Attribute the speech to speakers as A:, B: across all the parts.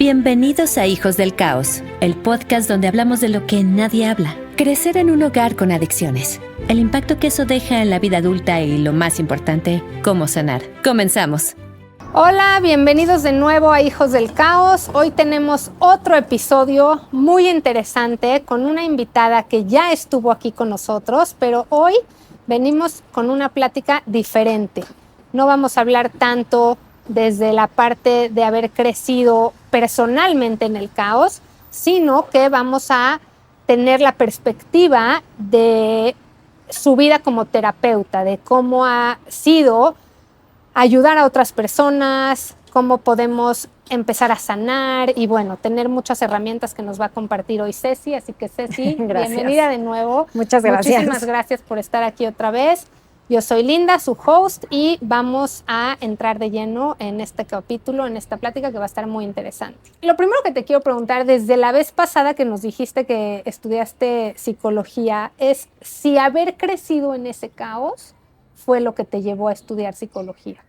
A: Bienvenidos a Hijos del Caos, el podcast donde hablamos de lo que nadie habla. Crecer en un hogar con adicciones, el impacto que eso deja en la vida adulta y, lo más importante, cómo sanar. Comenzamos.
B: Hola, bienvenidos de nuevo a Hijos del Caos. Hoy tenemos otro episodio muy interesante con una invitada que ya estuvo aquí con nosotros, pero hoy venimos con una plática diferente. No vamos a hablar tanto desde la parte de haber crecido personalmente en el caos, sino que vamos a tener la perspectiva de su vida como terapeuta, de cómo ha sido ayudar a otras personas, cómo podemos empezar a sanar y bueno, tener muchas herramientas que nos va a compartir hoy Ceci. Así que Ceci, bienvenida de nuevo.
C: Muchas gracias.
B: Muchísimas gracias por estar aquí otra vez. Yo soy Linda, su host, y vamos a entrar de lleno en este capítulo, en esta plática que va a estar muy interesante. Lo primero que te quiero preguntar, desde la vez pasada que nos dijiste que estudiaste psicología, es si haber crecido en ese caos fue lo que te llevó a estudiar psicología.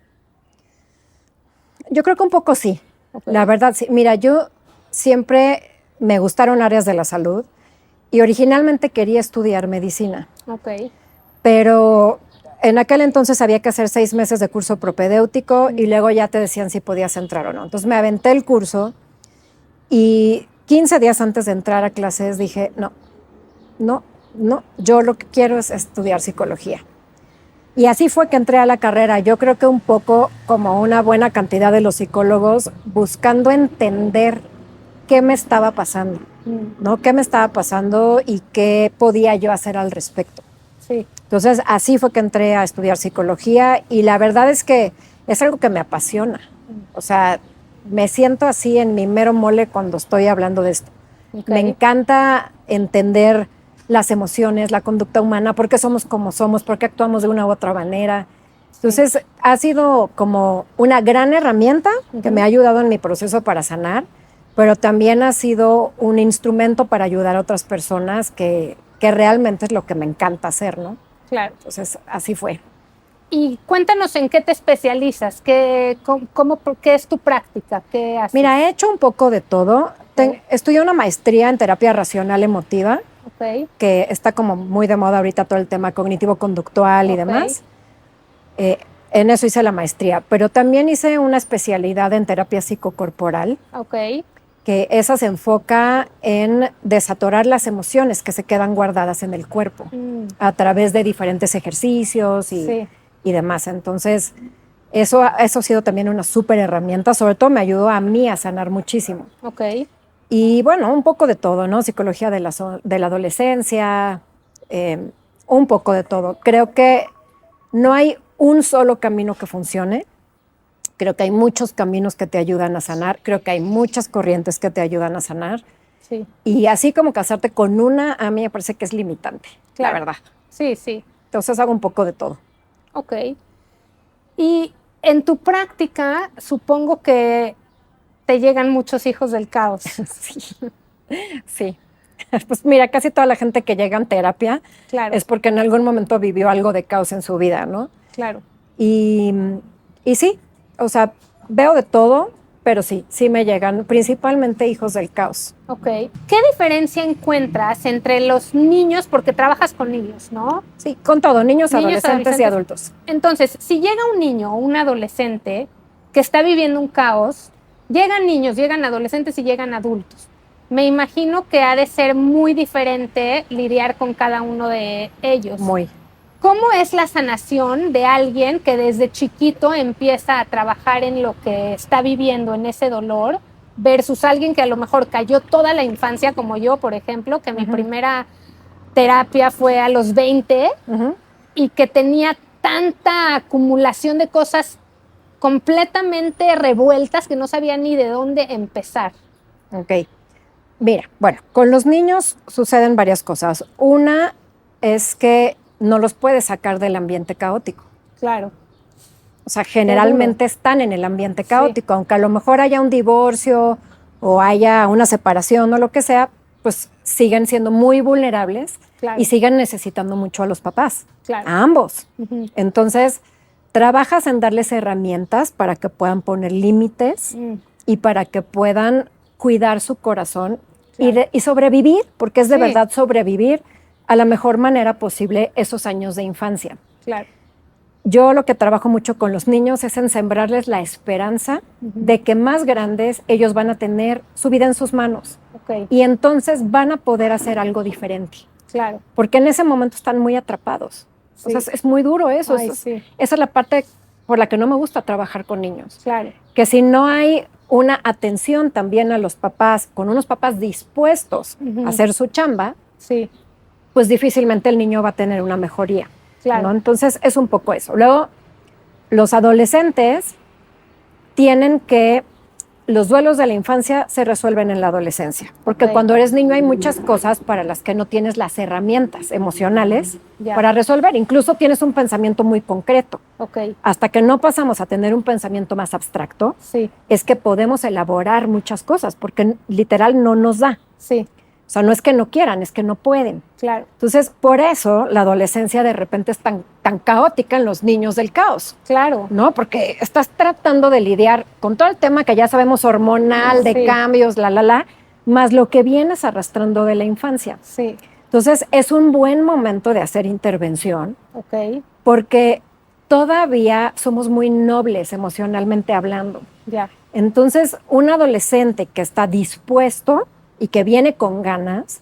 C: Yo creo que un poco sí,
B: Okay.
C: La verdad sí. Mira, yo siempre me gustaron áreas de la salud y originalmente quería estudiar medicina,
B: Ok.
C: pero en aquel entonces había que hacer 6 meses de curso propedéutico y luego ya te decían si podías entrar o no. Entonces me aventé el curso y 15 días antes de entrar a clases dije, no, yo lo que quiero es estudiar psicología. Y así fue que entré a la carrera. Yo creo que un poco como una buena cantidad de los psicólogos buscando entender qué me estaba pasando, ¿no? ¿Qué me estaba pasando y qué podía yo hacer al respecto?
B: Sí.
C: Entonces, así fue que entré a estudiar psicología y la verdad es que es algo que me apasiona. O sea, me siento así en mi mero mole cuando estoy hablando de esto.
B: Okay.
C: Me encanta entender las emociones, la conducta humana, por qué somos como somos, por qué actuamos de una u otra manera. Entonces, ha sido como una gran herramienta que me ha ayudado en mi proceso para sanar, pero también ha sido un instrumento para ayudar a otras personas que realmente es lo que me encanta hacer, ¿no?
B: Claro.
C: Entonces, así fue.
B: Y cuéntanos en qué te especializas, qué es tu práctica, qué haces.
C: Mira, he hecho un poco de todo. Estudié una maestría en terapia racional emotiva,
B: Okay.
C: que está como muy de moda ahorita todo el tema cognitivo-conductual y demás. En eso hice la maestría, pero también hice una especialidad en terapia psicocorporal,
B: Okay.
C: que esa se enfoca en desatorar las emociones que se quedan guardadas en el cuerpo a través de diferentes ejercicios y demás. Entonces, eso ha sido también una súper herramienta, sobre todo me ayudó a mí a sanar muchísimo.
B: Okay.
C: Y bueno, un poco de todo, ¿no? Psicología de la adolescencia, un poco de todo. Creo que no hay un solo camino que funcione. Creo que hay muchos caminos que te ayudan a sanar. Creo que hay muchas corrientes que te ayudan a sanar.
B: Sí.
C: Y así como casarte con una, a mí me parece que es limitante,
B: Claro.
C: la verdad.
B: Sí, sí.
C: Entonces hago un poco de todo.
B: Ok. Y en tu práctica, supongo que te llegan muchos hijos del caos.
C: Sí. Pues mira, casi toda la gente que llega en terapia
B: Claro.
C: es porque en algún momento vivió algo de caos en su vida, ¿no?
B: Claro.
C: Y sí, o sea, veo de todo, pero sí me llegan principalmente hijos del caos.
B: Ok. ¿Qué diferencia encuentras entre los niños, porque trabajas con niños, ¿no?
C: Sí, con todo, niños, adolescentes y adultos.
B: Entonces, si llega un niño o un adolescente que está viviendo un caos, llegan niños, llegan adolescentes y llegan adultos. Me imagino que ha de ser muy diferente lidiar con cada uno de ellos.
C: Muy.
B: ¿Cómo es la sanación de alguien que desde chiquito empieza a trabajar en lo que está viviendo, en ese dolor, versus alguien que a lo mejor cayó toda la infancia, como yo, por ejemplo, que mi primera terapia fue a los 20 y que tenía tanta acumulación de cosas completamente revueltas que no sabía ni de dónde empezar?
C: Ok. Mira, bueno, con los niños suceden varias cosas. Una es que no los puedes sacar del ambiente caótico.
B: Claro.
C: O sea, generalmente están en el ambiente caótico, aunque a lo mejor haya un divorcio o haya una separación o lo que sea, pues siguen siendo muy vulnerables y siguen necesitando mucho a los papás, a ambos. Entonces, trabajas en darles herramientas para que puedan poner límites y para que puedan cuidar su corazón
B: Claro.
C: y sobrevivir, porque es de
B: Sí.
C: verdad sobrevivir a la mejor manera posible esos años de infancia.
B: Claro.
C: Yo lo que trabajo mucho con los niños es en sembrarles la esperanza de que más grandes ellos van a tener su vida en sus manos
B: Ok.
C: y entonces van a poder hacer algo diferente,
B: Claro.
C: porque en ese momento están muy atrapados. O
B: Sí.
C: sea, es muy duro eso.
B: Ay, sí.
C: Esa es la parte por la que no me gusta trabajar con niños.
B: Claro.
C: Que si no hay una atención también a los papás, con unos papás dispuestos a hacer su chamba,
B: Sí.
C: pues difícilmente el niño va a tener una mejoría.
B: Claro.
C: ¿no? Entonces es un poco eso. Luego, los adolescentes tienen que, los duelos de la infancia se resuelven en la adolescencia, porque
B: Ok.
C: cuando eres niño hay muchas cosas para las que no tienes las herramientas emocionales
B: Ya.
C: para resolver. Incluso tienes un pensamiento muy concreto.
B: Ok.
C: Hasta que no pasamos a tener un pensamiento más abstracto,
B: Sí.
C: es que podemos elaborar muchas cosas, porque literal no nos da.
B: Sí.
C: O sea, no es que no quieran, es que no pueden.
B: Claro.
C: Entonces, por eso la adolescencia de repente es tan caótica en los niños del caos,
B: Claro.
C: ¿no? Porque estás tratando de lidiar con todo el tema que ya sabemos hormonal, de
B: Sí.
C: cambios, más lo que vienes arrastrando de la infancia.
B: Sí.
C: Entonces, es un buen momento de hacer intervención
B: Ok.
C: porque todavía somos muy nobles emocionalmente hablando.
B: Ya.
C: Entonces, un adolescente que está dispuesto y que viene con ganas,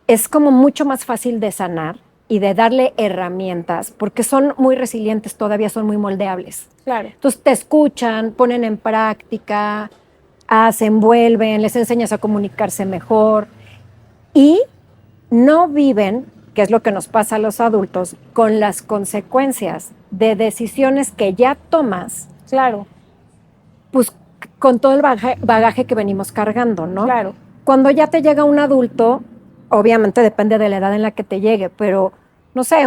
C: es como mucho más fácil de sanar y de darle herramientas, porque son muy resilientes, todavía son muy moldeables.
B: Claro.
C: Entonces te escuchan, ponen en práctica, se envuelven, les enseñas a comunicarse mejor y no viven, que es lo que nos pasa a los adultos, con las consecuencias de decisiones que ya tomas,
B: Claro.
C: pues con todo el bagaje que venimos cargando, ¿no?
B: Claro.
C: Cuando ya te llega un adulto, obviamente depende de la edad en la que te llegue, pero no sé,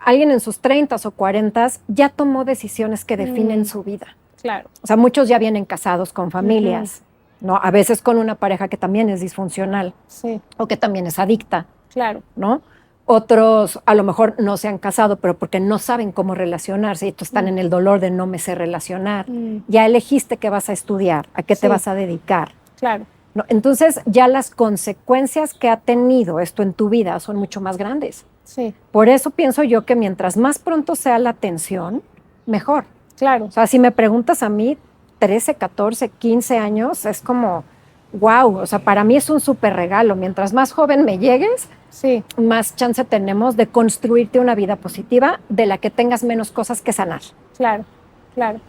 C: alguien en sus 30 o 40 ya tomó decisiones que definen su vida.
B: Claro.
C: O sea, muchos ya vienen casados con familias, ¿no? A veces con una pareja que también es disfuncional
B: Sí.
C: o que también es adicta,
B: Claro.
C: ¿no? Otros a lo mejor no se han casado, pero porque no saben cómo relacionarse y están en el dolor de no me sé relacionar. Ya elegiste qué vas a estudiar, a qué te
B: Sí.
C: vas a dedicar.
B: Claro.
C: ¿No? Entonces ya las consecuencias que ha tenido esto en tu vida son mucho más grandes.
B: Sí.
C: Por eso pienso yo que mientras más pronto sea la atención, mejor.
B: Claro.
C: O sea, si me preguntas a mí, 13, 14, 15 años, es como, wow, o sea, para mí es un súper regalo. Mientras más joven me llegues,
B: Sí.
C: más chance tenemos de construirte una vida positiva de la que tengas menos cosas que sanar.
B: Claro. Claro.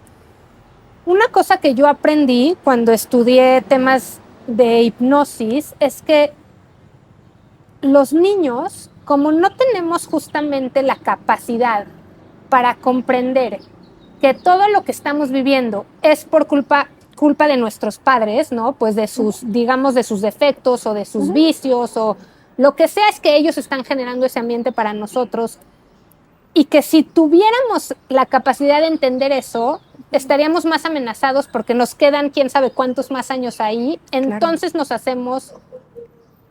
B: Una cosa que yo aprendí cuando estudié temas de hipnosis es que los niños, como no tenemos justamente la capacidad para comprender que todo lo que estamos viviendo es por culpa de nuestros padres, ¿no? Pues de sus, digamos, de sus defectos o de sus vicios o lo que sea, es que ellos están generando ese ambiente para nosotros. Y que si tuviéramos la capacidad de entender eso, estaríamos más amenazados porque nos quedan quién sabe cuántos más años ahí. Entonces nos hacemos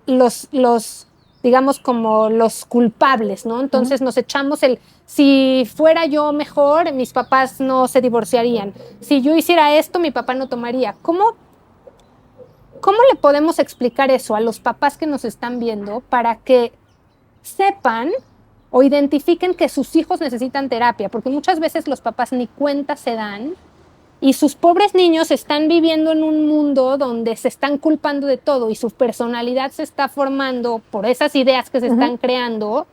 B: los digamos, como los culpables, ¿no? Entonces nos echamos si fuera yo mejor, mis papás no se divorciarían. Si yo hiciera esto, mi papá no tomaría. ¿Cómo le podemos explicar eso a los papás que nos están viendo para que sepan o identifiquen que sus hijos necesitan terapia? Porque muchas veces los papás ni cuenta se dan y sus pobres niños están viviendo en un mundo donde se están culpando de todo y su personalidad se está formando por esas ideas que se están creando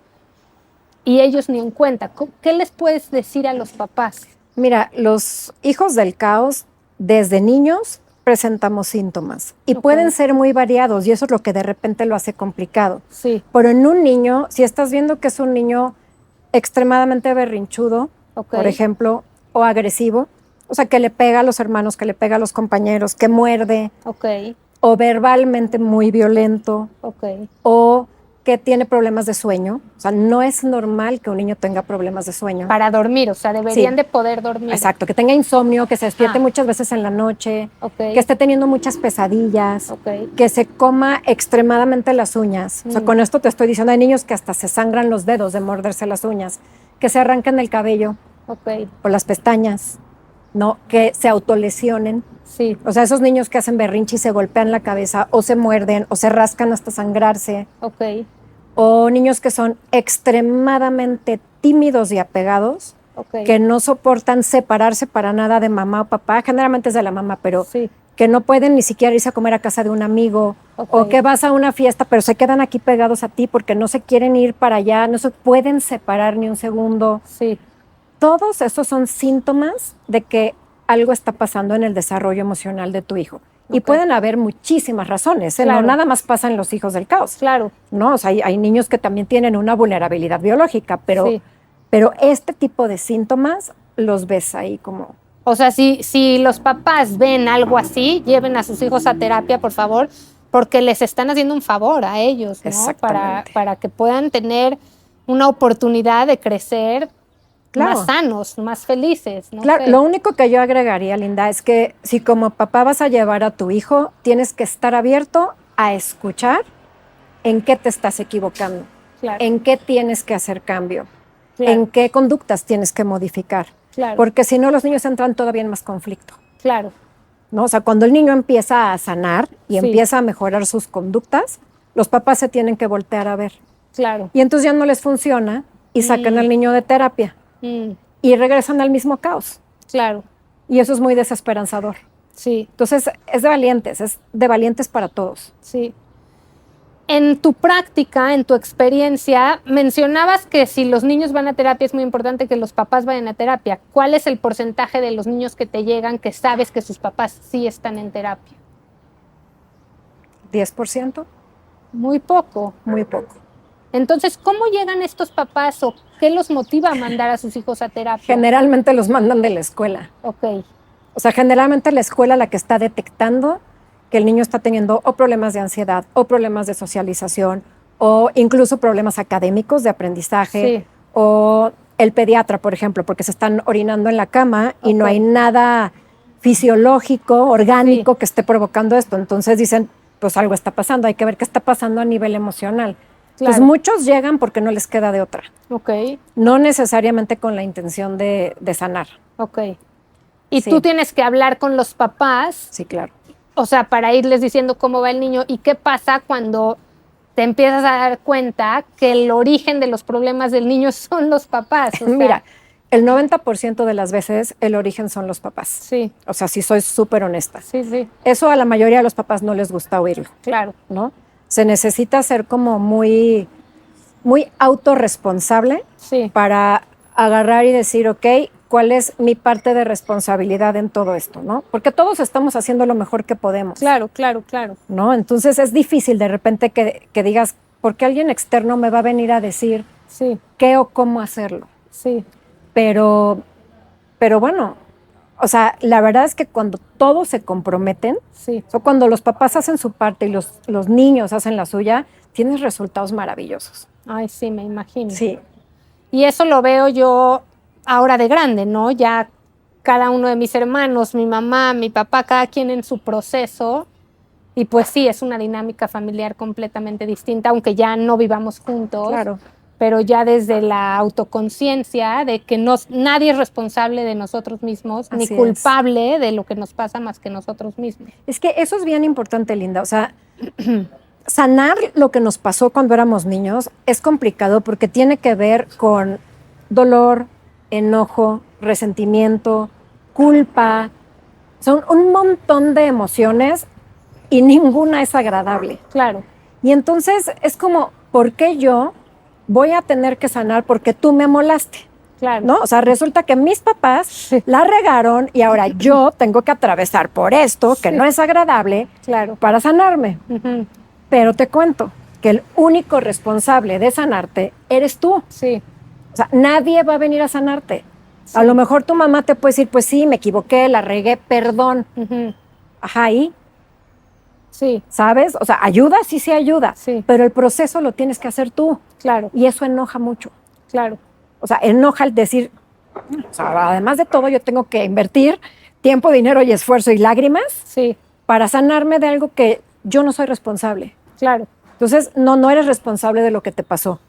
B: y ellos ni en cuenta. ¿Qué les puedes decir a los papás?
C: Mira, los hijos del caos, desde niños, presentamos síntomas y pueden ser muy variados y eso es lo que de repente lo hace complicado.
B: Sí.
C: Pero en un niño, si estás viendo que es un niño extremadamente berrinchudo, por ejemplo, o agresivo, o sea, que le pega a los hermanos, que le pega a los compañeros, que muerde, o verbalmente muy violento, o que tiene problemas de sueño. O sea, no es normal que un niño tenga problemas de sueño.
B: Para dormir, o sea, deberían de poder dormir.
C: Exacto, que tenga insomnio, que se despierte muchas veces en la noche, que esté teniendo muchas pesadillas, que se coma extremadamente las uñas. O sea, con esto te estoy diciendo, hay niños que hasta se sangran los dedos de morderse las uñas, que se arrancan el cabello o las pestañas, ¿no? Que se autolesionen.
B: Sí,
C: O sea, esos niños que hacen berrinche y se golpean la cabeza o se muerden o se rascan hasta sangrarse.
B: ok,
C: O niños que son extremadamente tímidos y apegados,
B: ok.
C: que no soportan separarse para nada de mamá o papá. Generalmente es de la mamá, pero
B: Sí,
C: que no pueden ni siquiera irse a comer a casa de un amigo.
B: ok.
C: O que vas a una fiesta, pero se quedan aquí pegados a ti porque no se quieren ir para allá, no se pueden separar ni un segundo.
B: Sí,
C: Todos esos son síntomas de que algo está pasando en el desarrollo emocional de tu hijo. Y
B: Ok.
C: pueden haber muchísimas razones, ¿eh?
B: Claro.
C: No nada más pasa en los hijos del caos.
B: claro.
C: No, o sea, hay niños que también tienen una vulnerabilidad biológica, pero,
B: Sí.
C: pero este tipo de síntomas los ves ahí como...
B: O sea, si los papás ven algo así, lleven a sus hijos a terapia, por favor, porque les están haciendo un favor a ellos, ¿no?
C: Exactamente.
B: Para que puedan tener una oportunidad de crecer
C: Claro.
B: más sanos, más felices. No
C: Claro,
B: sé.
C: lo único que yo agregaría, Linda, es que si como papá vas a llevar a tu hijo, tienes que estar abierto a escuchar en qué te estás equivocando,
B: Claro,
C: en qué tienes que hacer cambio,
B: claro,
C: en qué conductas tienes que modificar,
B: claro,
C: porque si no los niños entran todavía en más conflicto,
B: claro,
C: ¿no? O sea, cuando el niño empieza a sanar y
B: Sí.
C: empieza a mejorar sus conductas, los papás se tienen que voltear a ver.
B: claro.
C: Y entonces ya no les funciona y sacan al niño de terapia
B: Mm,
C: y regresan al mismo caos.
B: claro,
C: Y eso es muy desesperanzador.
B: sí,
C: Entonces, es de valientes para todos.
B: sí. En tu práctica, en tu experiencia, mencionabas que si los niños van a terapia es muy importante que los papás vayan a terapia. ¿Cuál es el porcentaje de los niños que te llegan que sabes que sus papás sí están en terapia?
C: 10%,
B: Muy poco.
C: muy poco.
B: Entonces, ¿cómo llegan estos papás o qué los motiva a mandar a sus hijos a terapia?
C: Generalmente los mandan de la escuela.
B: Ok,
C: O sea, generalmente la escuela la que está detectando que el niño está teniendo o problemas de ansiedad o problemas de socialización o incluso problemas académicos de aprendizaje
B: Sí.
C: o el pediatra, por ejemplo, porque se están orinando en la cama y no
B: Ok.
C: hay nada fisiológico, orgánico que esté provocando esto. Entonces dicen, pues algo está pasando, hay que ver qué está pasando a nivel emocional. Entonces
B: claro.
C: muchos llegan porque no les queda de otra,
B: Ok,
C: no necesariamente con la intención de sanar.
B: ok. Y
C: Sí.
B: tú tienes que hablar con los papás,
C: Sí, claro.
B: o sea, para irles diciendo cómo va el niño y qué pasa cuando te empiezas a dar cuenta que el origen de los problemas del niño son los papás. O sea,
C: Mira, el 90% de las veces el origen son los papás.
B: Sí,
C: O sea, si soy súper honesta.
B: sí, sí,
C: Eso a la mayoría de los papás no les gusta oírlo,
B: claro.
C: ¿no? Se necesita ser como muy, muy autorresponsable
B: Sí,
C: para agarrar y decir, ok, ¿cuál es mi parte de responsabilidad en todo esto, no? Porque todos estamos haciendo lo mejor que podemos,
B: claro, claro, claro.
C: ¿no? Entonces es difícil de repente que digas, ¿por qué alguien externo me va a venir a decir
B: Sí,
C: qué o cómo hacerlo?
B: sí,
C: Pero bueno, o sea, la verdad es que cuando todos se comprometen,
B: sí.
C: o cuando los papás hacen su parte y los niños hacen la suya, tienes resultados maravillosos.
B: Ay, sí, me imagino.
C: Sí,
B: Y eso lo veo yo ahora de grande, ¿no? Ya cada uno de mis hermanos, mi mamá, mi papá, cada quien en su proceso. Y pues sí, es una dinámica familiar completamente distinta, aunque ya no vivamos juntos.
C: claro.
B: Pero ya desde la autoconciencia de que nadie es responsable de nosotros mismos, ni
C: Así es.
B: culpable de lo que nos pasa más que nosotros mismos.
C: Es que eso es bien importante, Linda. O sea, sanar lo que nos pasó cuando éramos niños es complicado porque tiene que ver con dolor, enojo, resentimiento, culpa. Son un montón de emociones y ninguna es agradable.
B: Claro,
C: Y entonces es como, ¿por qué yo voy a tener que sanar porque tú me molaste?
B: claro.
C: ¿No? O sea, resulta que mis papás la regaron y ahora yo tengo que atravesar por esto que
B: Sí.
C: no es agradable
B: Claro.
C: para sanarme.
B: Ujú.
C: Pero te cuento que el único responsable de sanarte eres tú.
B: Sí,
C: O sea, nadie va a venir a sanarte.
B: Sí.
C: A lo mejor tu mamá te puede decir, pues sí, me equivoqué, la regué, perdón.
B: ujú.
C: Ajá, ¿y?
B: Sí,
C: ¿Sabes? O sea, ayuda, sí ayuda.
B: Sí.
C: Pero el proceso lo tienes que hacer tú.
B: claro,
C: Y eso enoja mucho.
B: claro.
C: O sea, enoja el decir, o sea, además de todo, yo tengo que invertir tiempo, dinero y esfuerzo y lágrimas
B: Sí,
C: para sanarme de algo que yo no soy responsable.
B: claro.
C: Entonces, no eres responsable de lo que te pasó,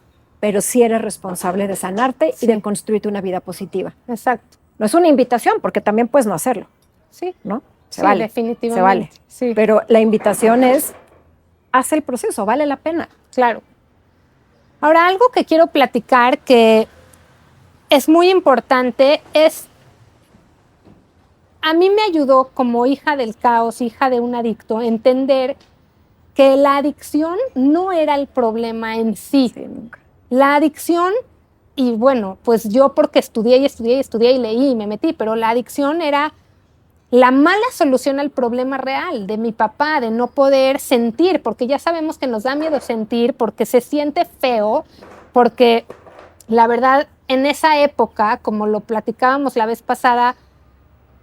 C: pero sí eres responsable de sanarte
B: Sí.
C: y de construirte una vida positiva.
B: Exacto.
C: No es una invitación, porque también puedes no hacerlo,
B: Sí,
C: ¿no? Se
B: sí,
C: vale,
B: definitivamente.
C: se vale.
B: Sí.
C: Pero la invitación es, haz el proceso, vale la pena.
B: Claro. Ahora, algo que quiero platicar que es muy importante es, a mí me ayudó como hija del caos, hija de un adicto, entender que la adicción no era el problema en sí.
C: Sí, nunca.
B: La adicción, y bueno, pues yo porque estudié y leí y me metí, pero la adicción era la mala solución al problema real de mi papá, de no poder sentir, porque ya sabemos que nos da miedo sentir, porque se siente feo, porque la verdad, en esa época, como lo platicábamos la vez pasada,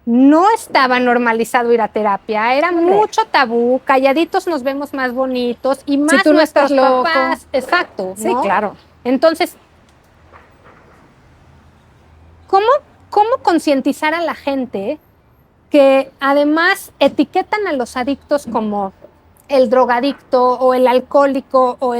B: no estaba normalizado ir a terapia, era mucho tabú, calladitos nos vemos más bonitos y más
C: tú no
B: nuestros
C: estás loco.
B: papás. Exacto,
C: Sí,
B: ¿no?
C: claro.
B: Entonces, ¿cómo concientizar a la gente que además etiquetan a los adictos como el drogadicto o el alcohólico o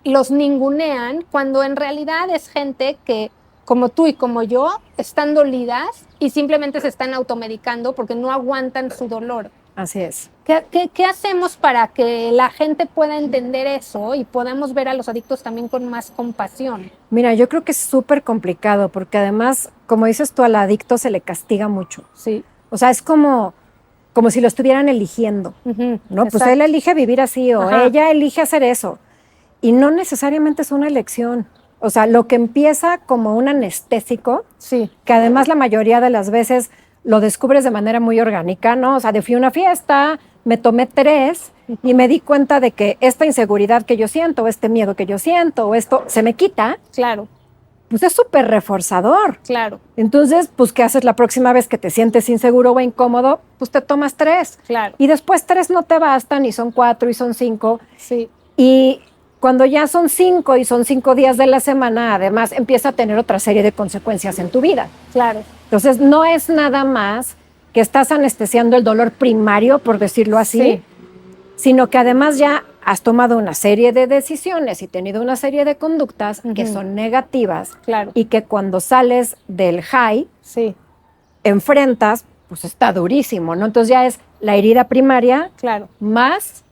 B: los ningunean, cuando en realidad es gente que, como tú y como yo, están dolidas y simplemente se están automedicando porque no aguantan su dolor?
C: Así es.
B: ¿Qué hacemos para que la gente pueda entender eso y podamos ver a los adictos también con más compasión?
C: Mira, yo creo que es súper complicado porque además, como dices tú, al adicto se le castiga mucho.
B: Sí.
C: O sea, es como si lo estuvieran eligiendo,
B: Ujú,
C: ¿no? Pues
B: exacto.
C: él elige vivir así o
B: Ajá.
C: ella elige hacer eso. Y no necesariamente es una elección. O sea, lo que empieza como un anestésico,
B: Sí,
C: que además la mayoría de las veces lo descubres de manera muy orgánica, ¿no? O sea, fui a una fiesta, me tomé 3 y me di cuenta de que esta inseguridad que yo siento, o este miedo que yo siento, o esto se me quita,
B: claro,
C: pues es súper reforzador.
B: claro,
C: Entonces, pues, ¿qué haces la próxima vez que te sientes inseguro o incómodo? Pues te tomas 3.
B: claro.
C: Y después 3 no te bastan, y son 4, y son 5.
B: Sí,
C: Y cuando ya son 5 y son 5 días de la semana, además empieza a tener otra serie de consecuencias en tu vida.
B: claro.
C: Entonces, no es nada más que estás anestesiando el dolor primario, por decirlo así,
B: Sí.
C: sino que además ya has tomado una serie de decisiones y tenido una serie de conductas que
B: Ujú.
C: son negativas,
B: Claro.
C: y que cuando sales del high,
B: Sí,
C: enfrentas, pues está durísimo, ¿no? Entonces ya es la herida primaria
B: claro,
C: más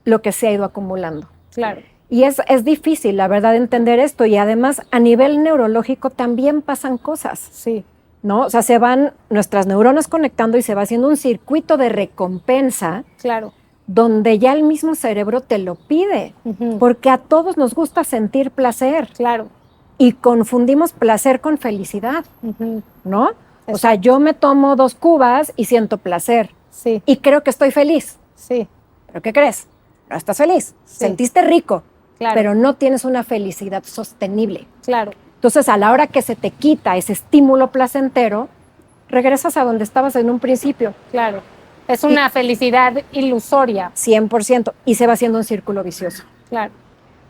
C: lo que se ha ido acumulando.
B: claro.
C: Y es difícil, la verdad, entender esto. Y además, a nivel neurológico también pasan cosas,
B: Sí,
C: ¿no? O sea, se van nuestras neuronas conectando y se va haciendo un circuito de recompensa
B: claro.
C: donde ya el mismo cerebro te lo pide.
B: Ujú.
C: Porque a todos nos gusta sentir placer
B: Claro.
C: y confundimos placer con felicidad,
B: Ujú.
C: ¿no? O
B: Exacto.
C: sea, yo me tomo 2 cubas y siento placer
B: Sí,
C: y creo que estoy feliz.
B: sí,
C: ¿Pero qué crees? No estás feliz.
B: Sí.
C: Sentiste rico,
B: claro.
C: pero no tienes una felicidad sostenible.
B: Claro,
C: Entonces, a la hora que se te quita ese estímulo placentero, regresas a donde estabas en un principio,
B: claro. Es una felicidad ilusoria.
C: 100%, y se va haciendo un círculo vicioso.
B: Claro.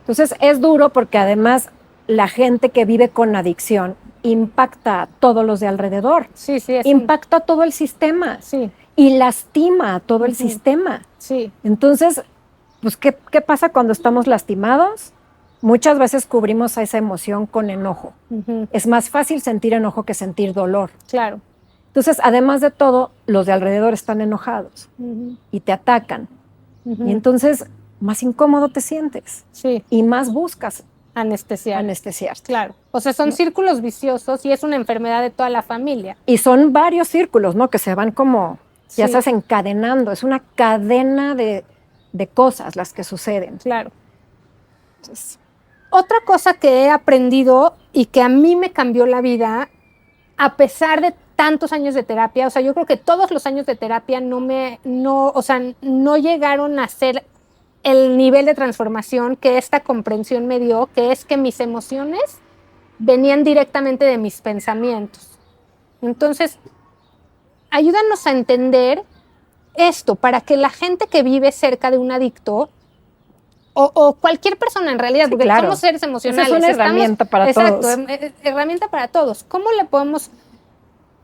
C: Entonces, es duro porque además la gente que vive con adicción impacta a todos los de alrededor,
B: Sí, sí, es
C: impacta a todo el sistema
B: Sí,
C: y lastima a todo el
B: Ujú.
C: sistema.
B: sí,
C: Entonces, pues, ¿qué pasa cuando estamos lastimados? Muchas veces cubrimos a esa emoción con enojo.
B: ujú,
C: Es más fácil sentir enojo que sentir dolor.
B: claro.
C: Entonces, además de todo, los de alrededor están enojados
B: Ujú,
C: y te atacan.
B: ujú.
C: Y entonces, más incómodo te sientes
B: Sí,
C: y más buscas
B: anestesiar.
C: anestesiarte.
B: Claro. O sea, son círculos viciosos y es una enfermedad de toda la familia.
C: Y son varios círculos, ¿no? Que se van como, ya
B: Sí.
C: estás encadenando. Es una cadena de cosas las que suceden.
B: Claro.
C: Entonces,
B: Otra cosa que he aprendido y que a mí me cambió la vida, a pesar de tantos años de terapia, o sea, yo creo que todos los años de terapia no llegaron a ser el nivel de transformación que esta comprensión me dio, que es que mis emociones venían directamente de mis pensamientos. Entonces, ayúdanos a entender esto para que la gente que vive cerca de un adicto o cualquier persona en realidad,
C: Sí,
B: porque
C: claro.
B: somos seres emocionales.
C: Esa es una herramienta para
B: exacto,
C: todos.
B: Herramienta para todos. ¿Cómo le podemos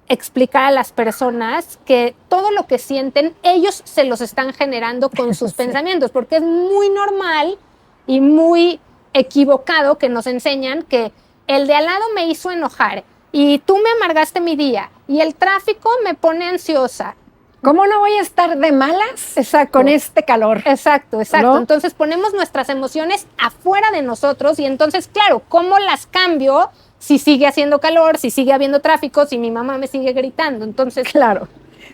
B: explicar a las personas que todo lo que sienten, ellos se los están generando con sus
C: Sí.
B: pensamientos? Porque es muy normal y muy equivocado que nos enseñan que el de al lado me hizo enojar y tú me amargaste mi día Y el tráfico me pone ansiosa.
C: ¿Cómo no voy a estar de malas
B: Exacto.
C: con este calor?
B: Exacto.
C: ¿No?
B: Entonces ponemos nuestras emociones afuera de nosotros y entonces, claro, ¿cómo las cambio si sigue haciendo calor, si sigue habiendo tráfico, si mi mamá me sigue gritando? Entonces,
C: Claro.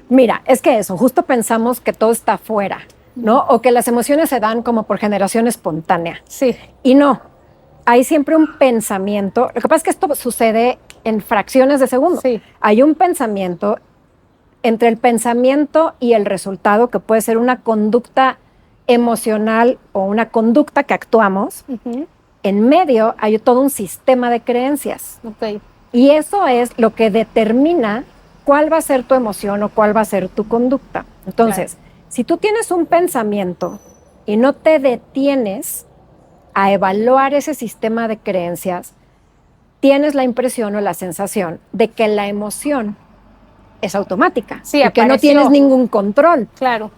C: Mira, es que eso, justo pensamos que todo está afuera, ¿no? O que las emociones se dan como por generación espontánea.
B: sí,
C: Y no, hay siempre un pensamiento. Lo que pasa es que esto sucede en fracciones de segundo.
B: Sí.
C: Hay un pensamiento, entre el pensamiento y el resultado, que puede ser una conducta emocional o una conducta que actuamos.
B: ujú,
C: En medio hay todo un sistema de creencias.
B: ok,
C: Y eso es lo que determina cuál va a ser tu emoción o cuál va a ser tu conducta. Entonces, si tú tienes un pensamiento y no te detienes a evaluar ese sistema de creencias, tienes la impresión o la sensación de que la emoción es automática
B: Sí,
C: y que no
B: apareció.
C: tienes ningún control,
B: claro.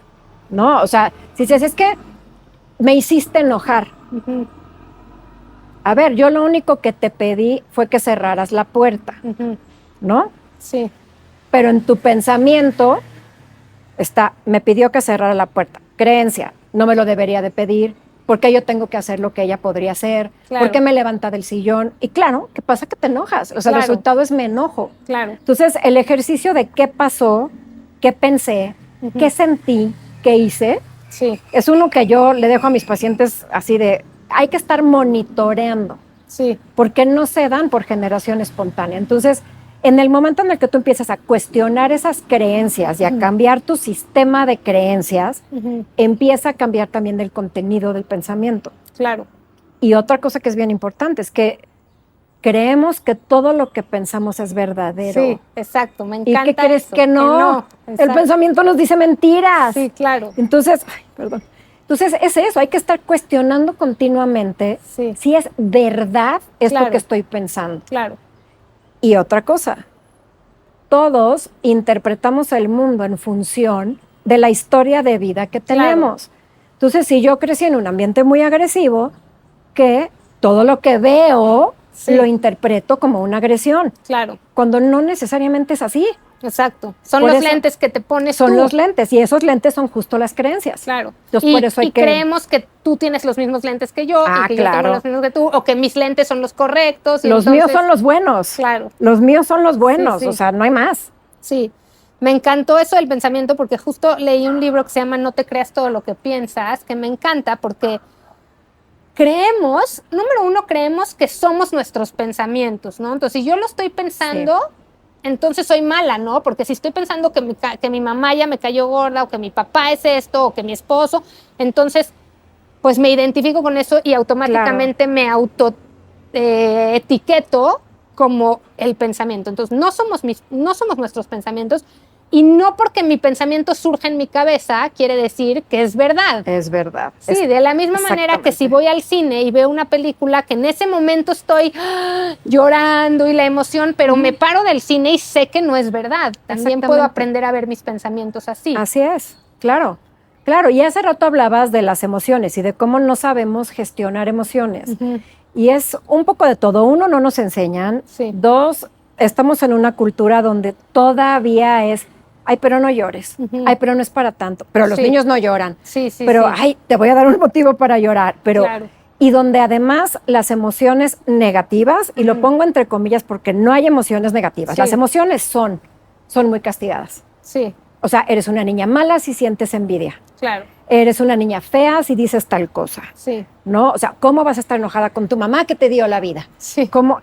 C: ¿no? O sea, si dices, es que me hiciste enojar.
B: Ujú,
C: A ver, yo lo único que te pedí fue que cerraras la puerta,
B: ujú,
C: ¿no?
B: sí,
C: Pero en tu pensamiento está, me pidió que cerrara la puerta. Creencia, no me lo debería de pedir. ¿Por qué yo tengo que hacer lo que ella podría hacer?
B: Claro.
C: ¿Por qué me levanta del sillón? Y claro, ¿qué pasa? Que te enojas. O sea,
B: Claro.
C: el resultado es me enojo.
B: claro.
C: Entonces, el ejercicio de qué pasó, qué pensé,
B: Ujú.
C: qué sentí, qué hice,
B: Sí,
C: es uno que yo le dejo a mis pacientes así de, hay que estar monitoreando,
B: sí,
C: porque no se dan por generación espontánea. Entonces, en el momento en el que tú empiezas a cuestionar esas creencias y a cambiar tu sistema de creencias,
B: ujú,
C: empieza a cambiar también el contenido del pensamiento.
B: claro.
C: Y otra cosa que es bien importante es que creemos que todo lo que pensamos es verdadero.
B: Sí, exacto, me
C: ¿Y
B: encanta
C: qué crees
B: eso,
C: que no? El
B: exacto.
C: pensamiento nos dice mentiras.
B: Sí, claro.
C: Entonces, ay, perdón. Entonces es eso, hay que estar cuestionando continuamente
B: Sí.
C: si es verdad esto
B: Claro.
C: que estoy pensando.
B: Claro.
C: Y otra cosa, todos interpretamos el mundo en función de la historia de vida que
B: Claro.
C: tenemos. Entonces, si yo crecí en un ambiente muy agresivo, que todo lo que veo
B: Sí.
C: lo interpreto como una agresión,
B: Claro,
C: cuando no necesariamente es así.
B: exacto. Son
C: Por
B: los
C: eso
B: lentes que te pones
C: Son
B: tú.
C: los lentes, y esos lentes son justo las creencias.
B: Claro.
C: Entonces, por eso hay
B: y
C: que...
B: creemos que tú tienes los mismos lentes que yo
C: Ah,
B: y que yo tengo
C: claro.
B: los mismos que tú, o que mis lentes son los correctos. Y
C: Los míos
B: entonces-
C: son los buenos.
B: Claro.
C: Los míos son los buenos,
B: Sí, sí.
C: o sea, no hay más.
B: Sí, me encantó eso del pensamiento porque justo leí un libro que se llama No te creas todo lo que piensas, que me encanta porque creemos, número uno, creemos que somos nuestros pensamientos, ¿no? Entonces, si yo lo estoy pensando, entonces soy mala, ¿no? Porque si estoy pensando que mi mamá ya me cayó gorda o que mi papá es esto o que mi esposo, entonces, pues me identifico con eso y automáticamente me auto etiqueto como el pensamiento. Entonces, no somos nuestros pensamientos y no porque mi pensamiento surja en mi cabeza quiere decir que es verdad.
C: Es verdad.
B: Sí, de la misma manera que si voy al cine y veo una película que en ese momento estoy llorando y la emoción, pero me paro del cine y sé que no es verdad. También puedo aprender a ver mis pensamientos así.
C: Así es, claro. Claro, y hace rato hablabas de las emociones y de cómo no sabemos gestionar emociones.
B: Ujú.
C: Y es un poco de todo. Uno, no nos enseñan.
B: Sí.
C: Dos, estamos en una cultura donde todavía es, ay, pero no llores.
B: Ujú.
C: Ay, pero no es para tanto. Pero los
B: Sí.
C: niños no lloran.
B: Sí, sí,
C: Pero,
B: sí.
C: ay, te voy a dar un motivo para llorar. Pero,
B: Claro.
C: y donde además las emociones negativas, y lo
B: Ujú.
C: pongo entre comillas porque no hay emociones negativas.
B: Sí.
C: Las emociones son muy castigadas.
B: Sí,
C: O sea, eres una niña mala si sientes envidia.
B: claro.
C: Eres una niña fea si dices tal cosa.
B: Sí,
C: ¿No? O sea, ¿cómo vas a estar enojada con tu mamá que te dio la vida?
B: sí.
C: ¿Cómo?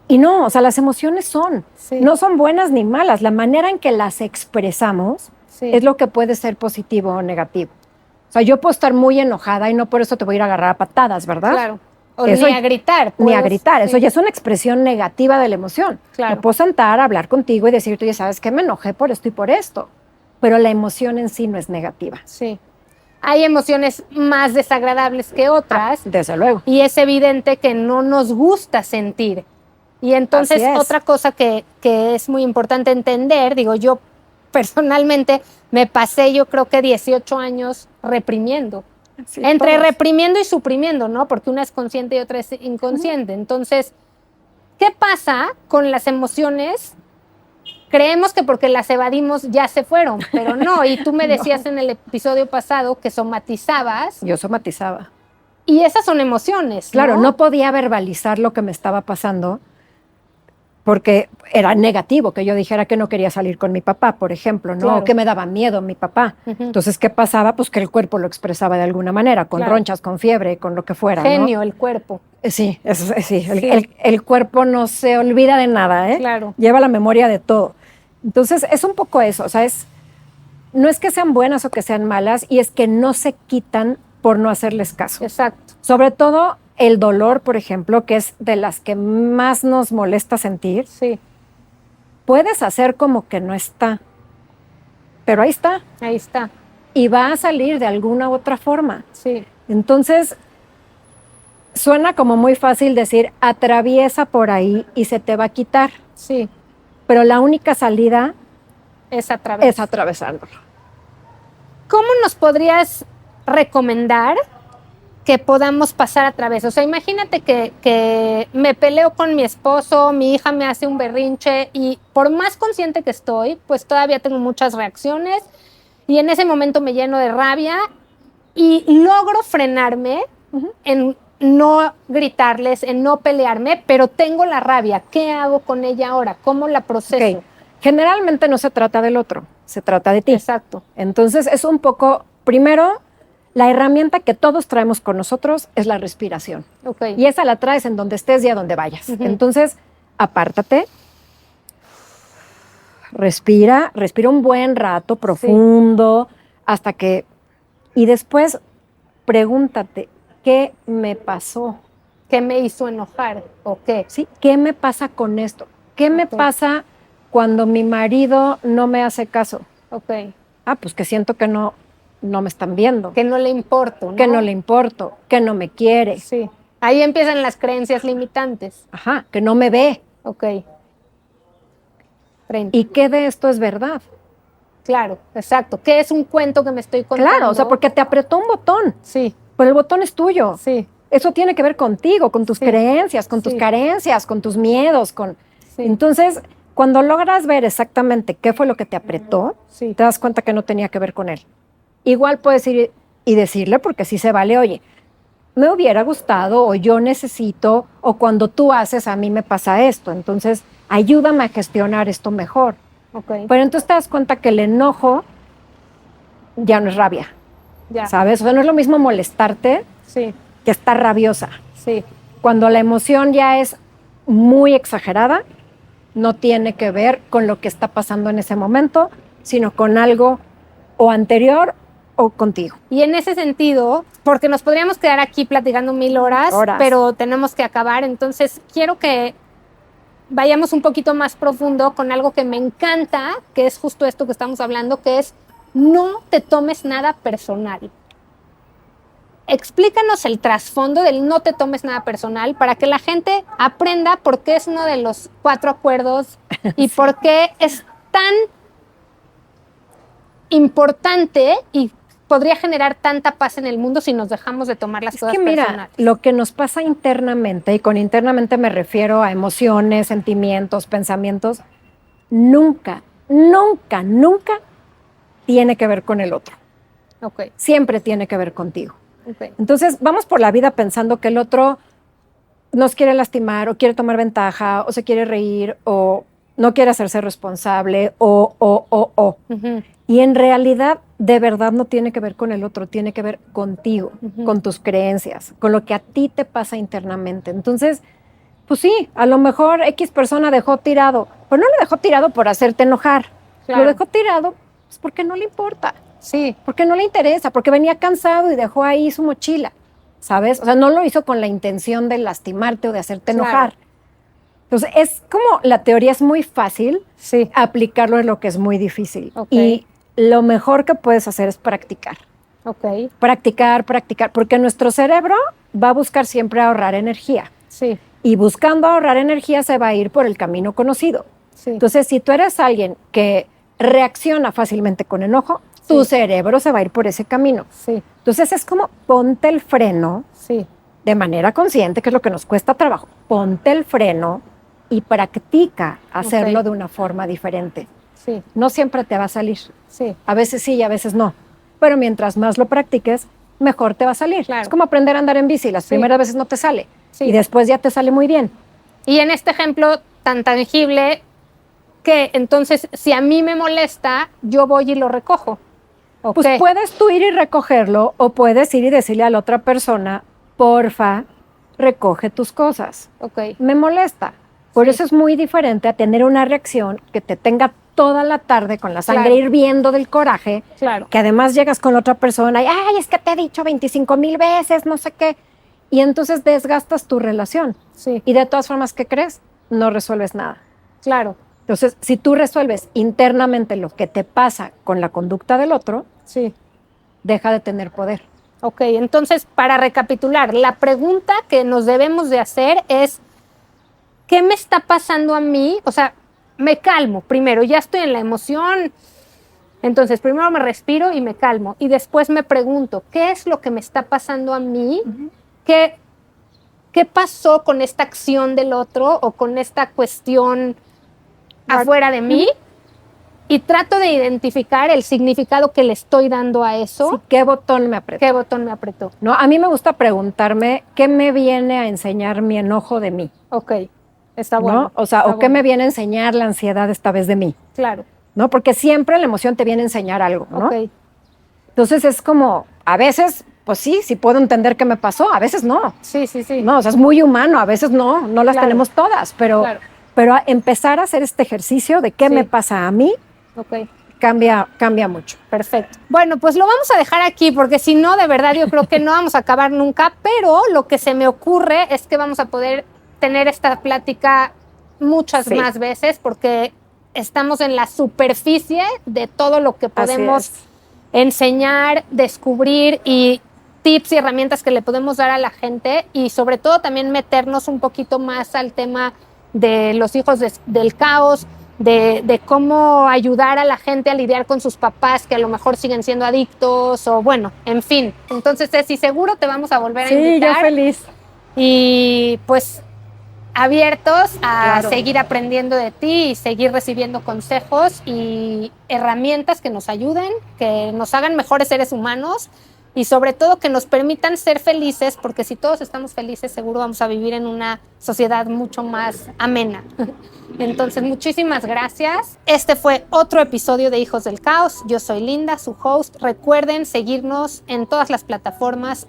C: Y no, o sea, las emociones
B: Sí.
C: no son buenas ni malas. La manera en que las expresamos
B: Sí.
C: es lo que puede ser positivo o negativo. O sea, yo puedo estar muy enojada y no por eso te voy a ir a agarrar a patadas, ¿verdad?
B: Claro. O
C: Eso-
B: ni a gritar.
C: Ni a
B: puedes-
C: gritar,
B: sí.
C: eso ya es una expresión negativa de la emoción.
B: Claro.
C: Me puedo sentar, hablar contigo y decirte, oye, ¿sabes qué? Me enojé por esto y por esto. Pero la emoción en sí no es negativa.
B: Sí. Hay emociones más desagradables que otras
C: Desde luego.
B: y es evidente que no nos gusta sentir. Y entonces
C: Así es.
B: otra cosa que es muy importante entender, digo, yo personalmente me pasé yo creo que 18 años reprimiendo.
C: Sí,
B: Entre
C: todos.
B: reprimiendo y suprimiendo, ¿no? Porque una es consciente y otra es inconsciente. Entonces, ¿qué pasa con las emociones creemos que porque las evadimos ya se fueron, pero no. Y tú me decías en el episodio pasado que somatizabas.
C: Yo somatizaba.
B: Y esas son emociones,
C: Claro,
B: ¿no?
C: no podía verbalizar lo que me estaba pasando porque era negativo que yo dijera que no quería salir con mi papá, por ejemplo, ¿no?
B: Claro.
C: O que me daba miedo mi papá.
B: Ujú.
C: Entonces, ¿qué pasaba? Pues que el cuerpo lo expresaba de alguna manera, con
B: Claro.
C: ronchas, con fiebre, con lo que fuera,
B: Genio, el cuerpo.
C: ¿no? Sí, sí.
B: Sí.
C: El cuerpo no se olvida de nada, ¿eh?
B: Claro.
C: Lleva la memoria de todo. Entonces, es un poco eso, o sea, no es que sean buenas o que sean malas, y es que no se quitan por no hacerles caso.
B: Exacto.
C: Sobre todo el dolor, por ejemplo, que es de las que más nos molesta sentir.
B: Sí,
C: Puedes hacer como que no está, pero ahí está,
B: ahí está.
C: y va a salir de alguna u otra forma.
B: Sí,
C: Entonces, suena como muy fácil decir, atraviesa por ahí y se te va a quitar,
B: sí,
C: pero la única salida
B: es a través.
C: es atravesándolo.
B: ¿Cómo nos podrías recomendar que podamos pasar a través? O sea, imagínate que me peleo con mi esposo, mi hija me hace un berrinche y por más consciente que estoy, pues todavía tengo muchas reacciones y en ese momento me lleno de rabia y logro frenarme en no gritarles, en no pelearme, pero tengo la rabia. ¿Qué hago con ella ahora? ¿Cómo la proceso?
C: Ok. Generalmente no se trata del otro, se trata de ti.
B: Exacto.
C: Entonces, es un poco, primero, la herramienta que todos traemos con nosotros es la respiración.
B: Ok.
C: Y esa la traes en donde estés y a donde vayas.
B: Ujú.
C: Entonces, apártate, respira un buen rato, profundo, hasta que... Y después, pregúntate, ¿qué me pasó?
B: ¿Qué me hizo enojar? ¿O qué?
C: ¿Sí? ¿Qué me pasa con esto? ¿Qué me
B: Ok.
C: pasa cuando mi marido no me hace caso?
B: Ok.
C: Ah, pues que siento que no me están viendo,
B: Que no le importo, ¿no?
C: que no le importo, que no me quiere,
B: Sí. Ahí empiezan las creencias limitantes.
C: ajá, que no me ve.
B: Ok. Frente.
C: ¿Y qué de esto es verdad?
B: Claro, exacto. ¿Qué es un cuento que me estoy contando?
C: Claro, o sea, porque te apretó un botón,
B: Sí,
C: pero el botón es tuyo.
B: sí,
C: Eso tiene que ver contigo, con tus
B: Sí.
C: creencias, con tus
B: Sí.
C: carencias, con tus miedos,
B: sí.
C: Entonces, cuando logras ver exactamente qué fue lo que te apretó,
B: Sí.
C: te das cuenta que no tenía que ver con él. Igual puedes ir y decirle, porque sí se vale, oye, me hubiera gustado, o yo necesito, o cuando tú haces, a mí me pasa esto. Entonces, ayúdame a gestionar esto mejor.
B: Ok.
C: Pero entonces te das cuenta que el enojo ya no es rabia,
B: Ya.
C: ¿sabes? O sea, no es lo mismo molestarte
B: Sí,
C: que estar rabiosa.
B: sí.
C: Cuando la emoción ya es muy exagerada, no tiene que ver con lo que está pasando en ese momento, sino con algo o anterior o contigo.
B: Y en ese sentido, porque nos podríamos quedar aquí platicando 1000 horas, pero tenemos que acabar, entonces quiero que vayamos un poquito más profundo con algo que me encanta, que es justo esto que estamos hablando, que es no te tomes nada personal. Explícanos el trasfondo del no te tomes nada personal para que la gente aprenda por qué es uno de los 4 acuerdos y por qué es tan importante y podría generar tanta paz en el mundo si nos dejamos de tomar las cosas
C: mira,
B: personales.
C: Lo que nos pasa internamente, y con internamente me refiero a emociones, sentimientos, pensamientos, nunca tiene que ver con el otro.
B: Ok,
C: Siempre tiene que ver contigo.
B: ok.
C: Entonces, vamos por la vida pensando que el otro nos quiere lastimar, o quiere tomar ventaja, o se quiere reír, o no quiere hacerse responsable, o.
B: Ujú.
C: Y en realidad, de verdad, no tiene que ver con el otro, tiene que ver contigo,
B: Ujú.
C: con tus creencias, con lo que a ti te pasa internamente. Entonces, pues sí, a lo mejor X persona dejó tirado, pero no lo dejó tirado por hacerte enojar.
B: Claro.
C: Lo dejó tirado pues, porque no le importa,
B: Sí,
C: porque no le interesa, porque venía cansado y dejó ahí su mochila, ¿sabes? O sea, no lo hizo con la intención de lastimarte o de hacerte
B: Claro.
C: enojar. Entonces, es como la teoría es muy fácil,
B: sí.
C: aplicarlo es lo que es muy difícil.
B: Ok.
C: Y lo mejor que puedes hacer es practicar.
B: Ok,
C: Practicar, porque nuestro cerebro va a buscar siempre ahorrar energía.
B: sí,
C: Y buscando ahorrar energía se va a ir por el camino conocido.
B: sí.
C: Entonces, si tú eres alguien que reacciona fácilmente con enojo, tu
B: Sí.
C: cerebro se va a ir por ese camino.
B: Sí,
C: Entonces, es como ponte el freno
B: sí,
C: de manera consciente, que es lo que nos cuesta trabajo. Ponte el freno y practica hacerlo
B: Ok.
C: de una forma diferente.
B: Sí,
C: No siempre te va a salir.
B: sí,
C: A veces sí y a veces no. Pero mientras más lo practiques, mejor te va a salir.
B: Claro.
C: Es como aprender a andar en bici. Las
B: Sí.
C: primeras veces no te sale.
B: Sí.
C: Y después ya te sale muy bien.
B: Y en este ejemplo tan tangible, que entonces si a mí me molesta, yo voy y lo recojo. ¿O
C: Pues
B: qué?
C: puedes tú ir y recogerlo o puedes ir y decirle a la otra persona, porfa, recoge tus cosas.
B: Ok,
C: Me molesta. Por
B: Sí.
C: eso es muy diferente a tener una reacción que te tenga toda la tarde con la sangre
B: Claro.
C: hirviendo del coraje,
B: claro.
C: que además llegas con la otra persona y, ay, es que te he dicho 25,000 veces, no sé qué. Y entonces desgastas tu relación.
B: Sí,
C: Y de todas formas, ¿qué crees? No resuelves nada.
B: claro.
C: Entonces, si tú resuelves internamente lo que te pasa con la conducta del otro,
B: Sí.
C: deja de tener poder.
B: Ok, entonces para recapitular, la pregunta que nos debemos de hacer es, ¿qué me está pasando a mí? O sea, me calmo primero, ya estoy en la emoción, entonces primero me respiro y me calmo y después me pregunto, ¿qué es lo que me está pasando a mí? ¿Qué pasó con esta acción del otro o con esta cuestión afuera de mí? Y trato de identificar el significado que le estoy dando a eso.
C: Sí, ¿qué botón me apretó?
B: ¿Qué botón me apretó?
C: No, a mí me gusta preguntarme qué me viene a enseñar mi enojo de mí,
B: Ok, está
C: ¿no?
B: bueno.
C: O sea,
B: está
C: o qué
B: bueno.
C: me viene a enseñar la ansiedad esta vez de mí,
B: Claro,
C: ¿no? Porque siempre la emoción te viene a enseñar algo, ¿no?
B: ok,
C: Entonces es como, a veces, pues sí puedo entender qué me pasó, a veces no.
B: sí, sí, sí.
C: No, o sea, es muy humano, a veces no las
B: Claro.
C: tenemos todas, pero,
B: Claro.
C: pero a empezar a hacer este ejercicio de qué
B: Sí.
C: me pasa a mí
B: Ok,
C: cambia mucho.
B: perfecto. Bueno, pues lo vamos a dejar aquí porque si no, de verdad yo creo que no vamos a acabar nunca, pero lo que se me ocurre es que vamos a poder tener esta plática muchas
C: Sí.
B: más veces porque estamos en la superficie de todo lo que podemos
C: es.
B: enseñar, descubrir y tips y herramientas que le podemos dar a la gente y sobre todo también meternos un poquito más al tema de los hijos del caos, de cómo ayudar a la gente a lidiar con sus papás que a lo mejor siguen siendo adictos o bueno, en fin. Entonces, Ceci, seguro te vamos a volver a
C: Sí, yo
B: invitar
C: feliz.
B: y pues abiertos a
C: Claro.
B: seguir aprendiendo de ti y seguir recibiendo consejos y herramientas que nos ayuden, que nos hagan mejores seres humanos y sobre todo que nos permitan ser felices, porque si todos estamos felices, seguro vamos a vivir en una sociedad mucho más amena. Entonces, muchísimas gracias. Este fue otro episodio de Hijos del Caos. Yo soy Linda, su host. Recuerden seguirnos en todas las plataformas,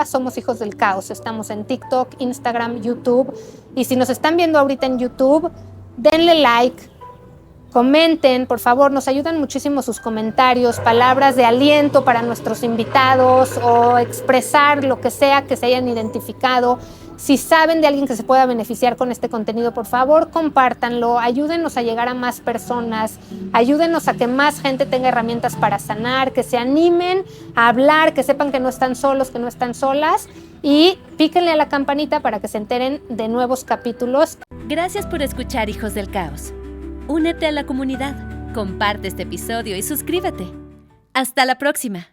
B: @Somos Hijos del Caos. Estamos en TikTok, Instagram, YouTube. Y si nos están viendo ahorita en YouTube, denle like, comenten, por favor, nos ayudan muchísimo sus comentarios, palabras de aliento para nuestros invitados o expresar lo que sea que se hayan identificado. Si saben de alguien que se pueda beneficiar con este contenido, por favor, compártanlo, ayúdenos a llegar a más personas, ayúdenos a que más gente tenga herramientas para sanar, que se animen a hablar, que sepan que no están solos, que no están solas y píquenle a la campanita para que se enteren de nuevos capítulos.
A: Gracias por escuchar Hijos del Caos. Únete a la comunidad, comparte este episodio y suscríbete. Hasta la próxima.